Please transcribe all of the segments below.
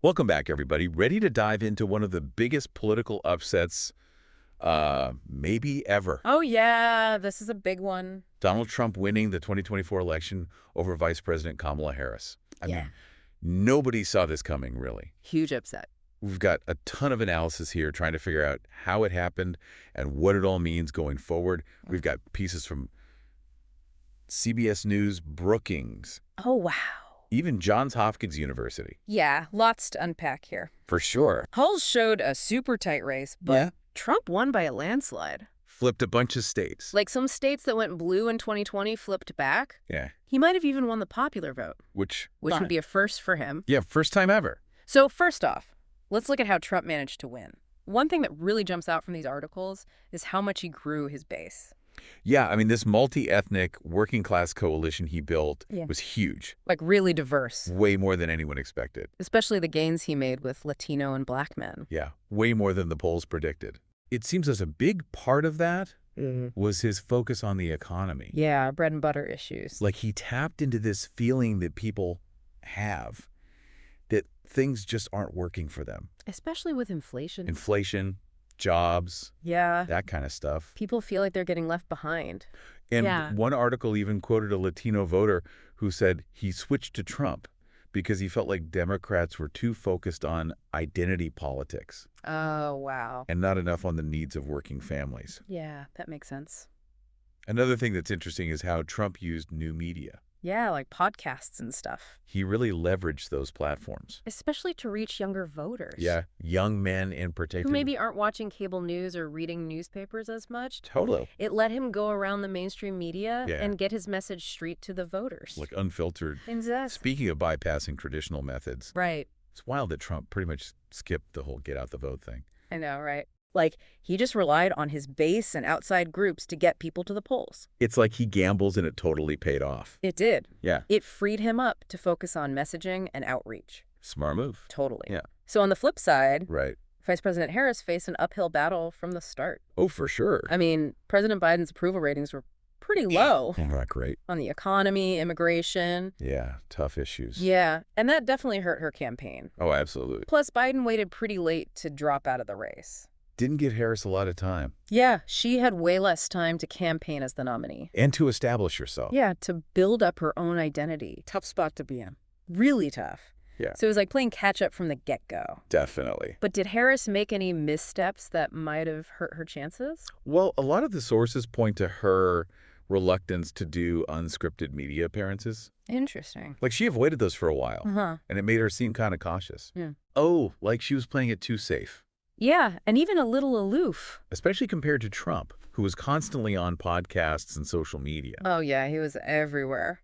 Welcome back, everybody. Ready to dive into one of the biggest political upsets maybe ever. Oh, yeah, this is a big one. Donald Trump winning the 2024 election over Vice President Kamala Harris. I Yeah. mean, nobody saw this coming, really. Huge upset. We've got a ton of analysis here trying to figure out how it happened and what it all means going forward. We've got pieces from CBS News, Brookings, Oh, wow. even Johns Hopkins University. Yeah, lots to unpack here. For sure. Polls showed a super tight race, but Trump won by a landslide. Flipped a bunch of states. Like some states that went blue in 2020 flipped back. Yeah. He might have even won the popular vote, Which would be a first for him. Yeah, first time ever. So first off, let's look at how Trump managed to win. One thing that really jumps out from these articles is how much he grew his base. Yeah, I mean, this multi-ethnic working-class coalition he built was huge. Like really diverse. Way more than anyone expected. Especially the gains he made with Latino and Black men. Yeah, way more than the polls predicted. It seems as a big part of that was his focus on the economy. Yeah, bread and butter issues. Like he tapped into this feeling that people have that things just aren't working for them. Especially with inflation. Inflation, jobs, Yeah. that kind of stuff. People feel like they're getting left behind. And one article even quoted a Latino voter who said he switched to Trump because he felt like Democrats were too focused on identity politics Oh, wow. and not enough on the needs of working families. Yeah, that makes sense. Another thing that's interesting is how Trump used new media. Yeah, like podcasts and stuff. He really leveraged those platforms. Especially to reach younger voters. Yeah, young men in particular. Who maybe aren't watching cable news or reading newspapers as much. Totally. It let him go around the mainstream media Yeah. and get his message straight to the voters. Like unfiltered. Exactly. Speaking of bypassing traditional methods, Right. it's wild that Trump pretty much skipped the whole get out the vote thing. I know, right? Like, he just relied on his base and outside groups to get people to the polls. It's like he gambles and it totally paid off. It did. Yeah. It freed him up to focus on messaging and outreach. Smart move. Totally. Yeah. So on the flip side, Right. Vice President Harris faced an uphill battle from the start. Oh, for sure. I mean, President Biden's approval ratings were pretty low Not great. on the economy, immigration. Yeah, tough issues. Yeah, and that definitely hurt her campaign. Oh, absolutely. Plus, Biden waited pretty late to drop out of the race. Didn't give Harris a lot of time. Yeah, she had way less time to campaign as the nominee. And to establish herself. Yeah, to build up her own identity. Tough spot to be in. Really tough. Yeah. So it was like playing catch-up from the get-go. Definitely. But did Harris make any missteps that might have hurt her chances? Well, a lot of the sources point to her reluctance to do unscripted media appearances. Interesting. Like she avoided those for a while. Uh-huh. And it made her seem kind of cautious. Yeah. Oh, like she was playing it too safe. Yeah, and even a little aloof. Especially compared to Trump, who was constantly on podcasts and social media. Oh, yeah, he was everywhere.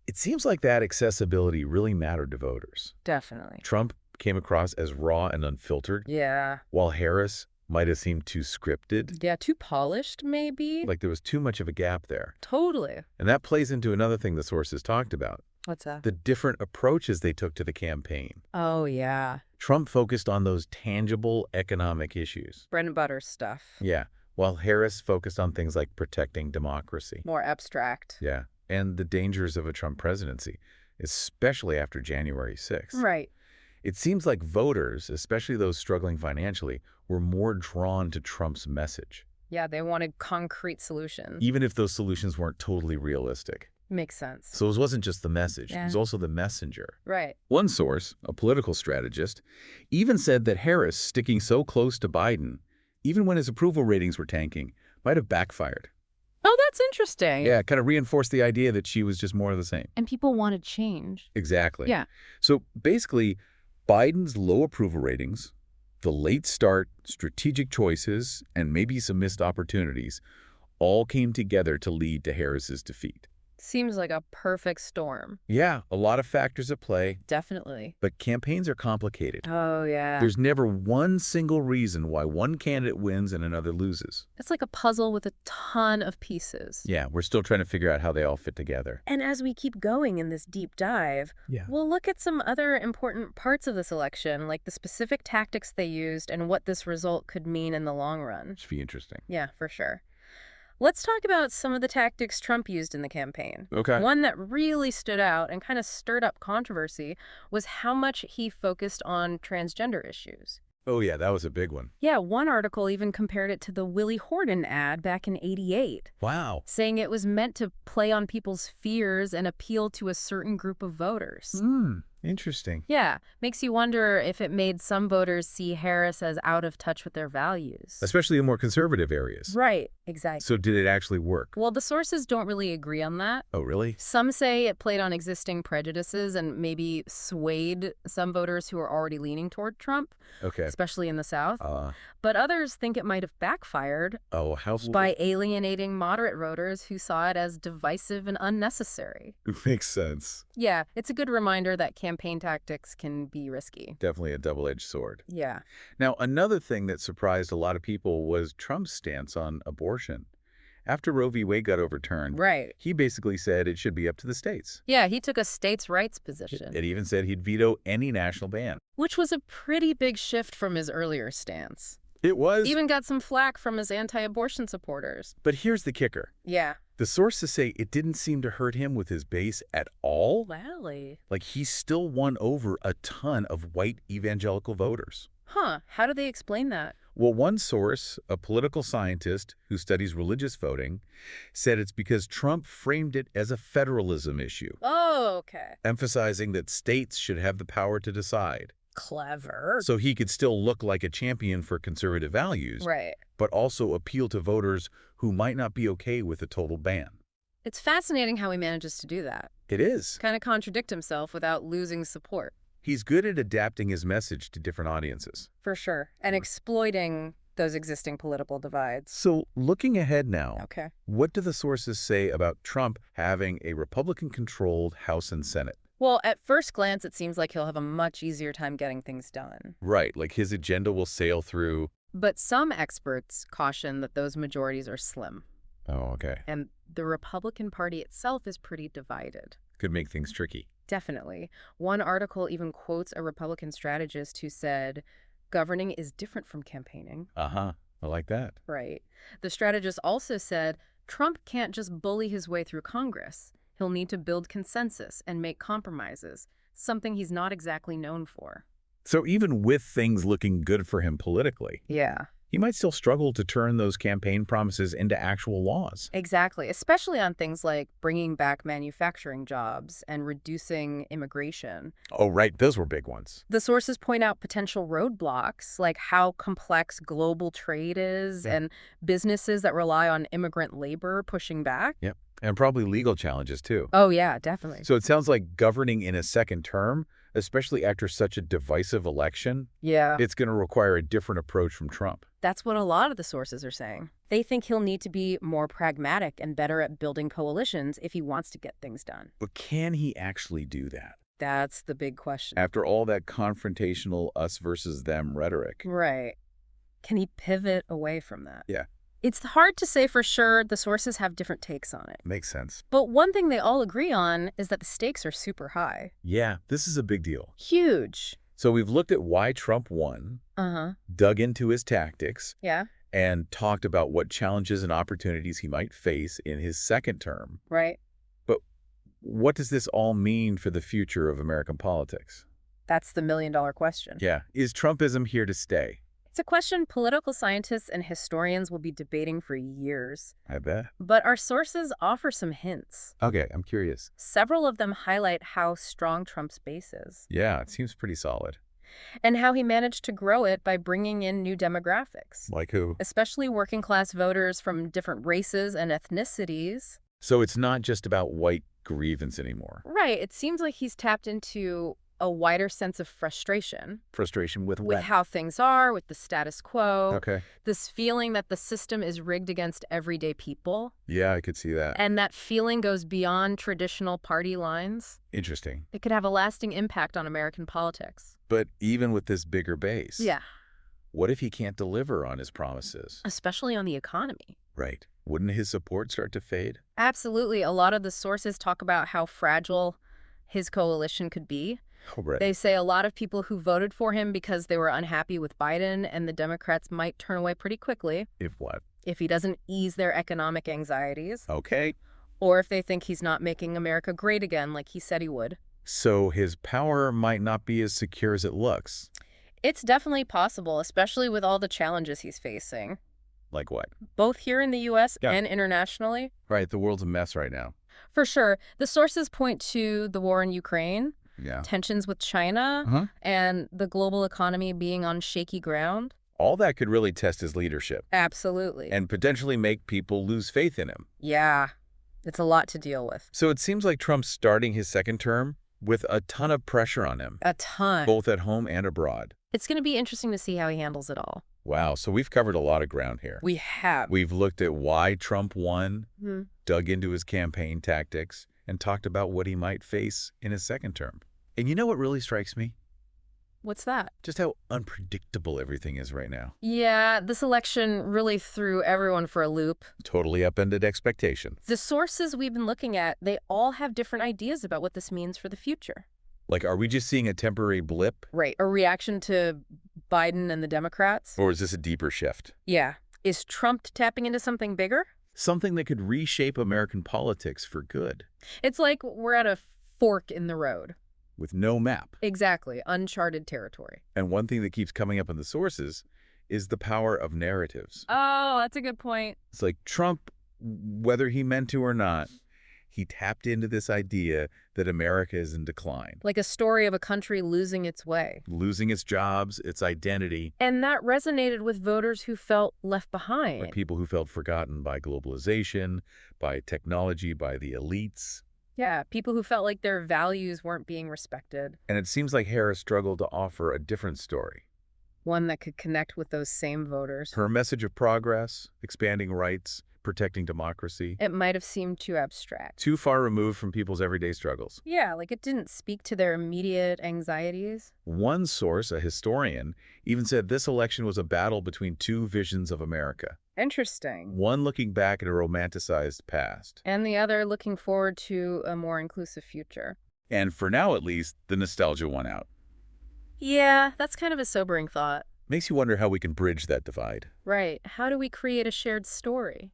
It seems like that accessibility really mattered to voters. Definitely. Trump came across as raw and unfiltered, Yeah. while Harris might have seemed too scripted. Yeah, too polished, maybe? Like there was too much of a gap there. Totally. And that plays into another thing the sources talked about, What's that? the different approaches they took to the campaign. Oh, yeah. Trump focused on those tangible economic issues. Bread and butter stuff. Yeah, while Harris focused on things like protecting democracy. More abstract. Yeah, and the dangers of a Trump presidency, especially after January 6th. Right. It seems like voters, especially those struggling financially, were more drawn to Trump's message, Yeah, they wanted concrete solutions. even if those solutions weren't totally realistic. Makes sense. So it wasn't just the message, it Yeah. was also the messenger. Right. One source, a political strategist, even said that Harris sticking so close to Biden, even when his approval ratings were tanking, might have backfired. Oh, that's interesting. Yeah, kind of reinforced the idea that she was just more of the same. And people wanted change. Exactly. Yeah. So basically, Biden's low approval ratings, the late start, strategic choices, and maybe some missed opportunities all came together to lead to Harris's defeat. Seems like a perfect storm. Yeah, a lot of factors at play, Definitely. but campaigns are complicated. Oh, yeah. There's never one single reason why one candidate wins and another loses. It's like a puzzle with a ton of pieces. Yeah, we're still trying to figure out how they all fit together. And as we keep going in this deep dive, Yeah. we'll look at some other important parts of this election, like the specific tactics they used and what this result could mean in the long run. Should be interesting. Yeah, for sure. Let's talk about some of the tactics Trump used in the campaign. Okay. One that really stood out and kind of stirred up controversy was how much he focused on transgender issues. Oh, yeah, that was a big one. Yeah, one article even compared it to the Willie Horton ad back in '88, Wow. saying it was meant to play on people's fears and appeal to a certain group of voters. Interesting. Yeah, makes you wonder if it made some voters see Harris as out of touch with their values. Especially in more conservative areas. Right, exactly. So did it actually work? Well, the sources don't really agree on that. Oh, really? Some say it played on existing prejudices and maybe swayed some voters who are already leaning toward Trump, Okay. especially in the South. Uh, But others think it might have backfired oh, how... by alienating moderate voters who saw it as divisive and unnecessary. Makes sense. Yeah, it's a good reminder that campaign tactics can be risky. Definitely a double-edged sword. Yeah. Now, another thing that surprised a lot of people was Trump's stance on abortion. After Roe v. Wade got overturned, Right. he basically said it should be up to the states. Yeah, he took a states' rights position, It even said he'd veto any national ban. which was a pretty big shift from his earlier stance. It was. Even got some flack from his anti-abortion supporters. But here's the kicker. Yeah. The sources say it didn't seem to hurt him with his base at all. Really? Like, he still won over a ton of white evangelical voters. Huh. How do they explain that? Well, one source, a political scientist who studies religious voting, said it's because Trump framed it as a federalism issue, Oh, okay. emphasizing that states should have the power to decide. Clever. So he could still look like a champion for conservative values, Right. but also appeal to voters who might not be okay with a total ban. It's fascinating how he manages to do that. It is. Kind of contradict himself without losing support. He's good at adapting his message to different audiences. For sure. And exploiting those existing political divides. So looking ahead now, Okay. what do the sources say about Trump having a Republican-controlled House and Senate? Well, at first glance, it seems like he'll have a much easier time getting things done. Right, like his agenda will sail through. But some experts caution that those majorities are slim. Oh, okay. And the Republican Party itself is pretty divided. Could make things tricky. Definitely. One article even quotes a Republican strategist who said, governing is different from campaigning. Uh-huh. I like that. Right. The strategist also said, Trump can't just bully his way through Congress. He'll need to build consensus and make compromises, something he's not exactly known for. So even with things looking good for him politically, Yeah. he might still struggle to turn those campaign promises into actual laws. Exactly, especially on things like bringing back manufacturing jobs and reducing immigration. Oh, right. Those were big ones. The sources point out potential roadblocks, like how complex global trade is and businesses that rely on immigrant labor pushing back. Yep. And probably legal challenges, too. Oh, yeah, definitely. So it sounds like governing in a second term, especially after such a divisive election, Yeah, it's going to require a different approach from Trump. that's what a lot of the sources are saying. They think he'll need to be more pragmatic and better at building coalitions if he wants to get things done. But can he actually do that? That's the big question. After all that confrontational us versus them rhetoric. Right. Can he pivot away from that? Yeah. It's hard to say for sure. The sources have different takes on it. Makes sense. But one thing they all agree on is that the stakes are super high. Yeah, this is a big deal. Huge. So we've looked at why Trump won, Uh-huh. dug into his tactics, Yeah. and talked about what challenges and opportunities he might face in his second term. Right. But what does this all mean for the future of American politics? That's the million-dollar question. Yeah, is Trumpism here to stay? It's a question political scientists and historians will be debating for years. I bet. But our sources offer some hints. Okay, I'm curious. Several of them highlight how strong Trump's base is Yeah, it seems pretty solid. and how he managed to grow it by bringing in new demographics, Like who? especially working-class voters from different races and ethnicities. So it's not just about white grievance anymore. Right. It seems like he's tapped into a wider sense of frustration Frustration with with what? how things are, with the status quo, Okay. this feeling that the system is rigged against everyday people. Yeah, I could see that. And that feeling goes beyond traditional party lines. Interesting. It could have a lasting impact on American politics. But even with this bigger base, Yeah, what if he can't deliver on his promises? especially on the economy. Right. Wouldn't his support start to fade? Absolutely. A lot of the sources talk about how fragile his coalition could be. Oh, right. They say a lot of people who voted for him because they were unhappy with Biden and the Democrats might turn away pretty quickly. If what? if he doesn't ease their economic anxieties, Okay. or if they think he's not making America great again like he said he would. So his power might not be as secure as it looks. It's definitely possible, especially with all the challenges he's facing, Like what? both here in the U.S. Yeah. and internationally. Right, the world's a mess right now. For sure, the sources point to the war in Ukraine, Yeah. tensions with China, Uh-huh. and the global economy being on shaky ground. All that could really test his leadership Absolutely. and potentially make people lose faith in him. Yeah, it's a lot to deal with. So it seems like Trump's starting his second term with a ton of pressure on him, A ton. both at home and abroad. It's going to be interesting to see how he handles it all. Wow, so we've covered a lot of ground here. We have. We've looked at why Trump won, Mhm. dug into his campaign tactics, and talked about what he might face in his second term. And you know what really strikes me? What's that? Just how unpredictable everything is right now. Yeah, this election really threw everyone for a loop. Totally upended expectations. The sources we've been looking at, they all have different ideas about what this means for the future. Like, are we just seeing a temporary blip? Right. A reaction to Biden and the Democrats? Or is this a deeper shift? Yeah. Is Trump tapping into something bigger? Something that could reshape American politics for good, It's like we're at a fork in the road. with no map. Exactly. Uncharted territory. And one thing that keeps coming up in the sources is the power of narratives. Oh, that's a good point. It's like Trump, whether he meant to or not, he tapped into this idea that America is in decline, Like a story of a country losing its way. losing its jobs, its identity, And that resonated with voters who felt left behind. by people who felt forgotten by globalization, by technology, by the elites. Yeah, people who felt like their values weren't being respected. And it seems like Harris struggled to offer a different story. One that could connect with those same voters. Her message of progress, expanding rights, protecting democracy, It might have seemed too abstract. too far removed from people's everyday struggles. Yeah, like it didn't speak to their immediate anxieties. One source, a historian, even said this election was a battle between two visions of America. Interesting. One looking back at a romanticized past. And the other looking forward to a more inclusive future. And for now, at least, the nostalgia won out. Yeah, that's kind of a sobering thought. Makes you wonder how we can bridge that divide. Right. How do we create a shared story?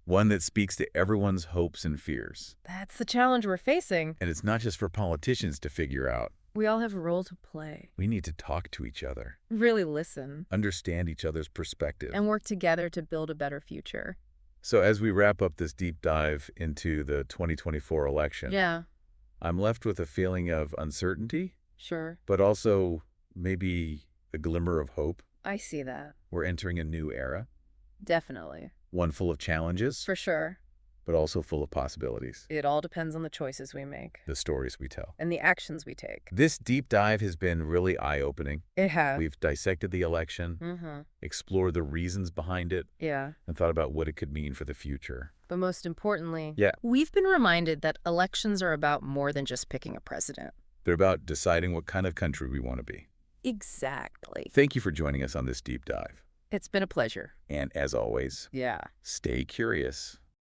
One that speaks to everyone's hopes and fears. That's the challenge we're facing. And it's not just for politicians to figure out. We all have a role to play. We need to talk to each other, Really listen. understand each other's perspective. And work together to build a better future. So as we wrap up this deep dive into the 2024 election, Yeah, I'm left with a feeling of uncertainty, sure. but also maybe a glimmer of hope. I see that. We're entering a new era, Definitely. one full of challenges, For sure. but also full of possibilities, It all depends on the choices we make the stories we tell. and the actions we take. This deep dive has been really eye-opening. It has. We've dissected the election, Mm-hmm. explored the reasons behind it, Yeah. and thought about what it could mean for the future. But most importantly, Yeah. we've been reminded that elections are about more than just picking a president. They're about deciding what kind of country we want to be. Exactly. Thank you for joining us on this deep dive. It's been a pleasure. And as always, Yeah. stay curious.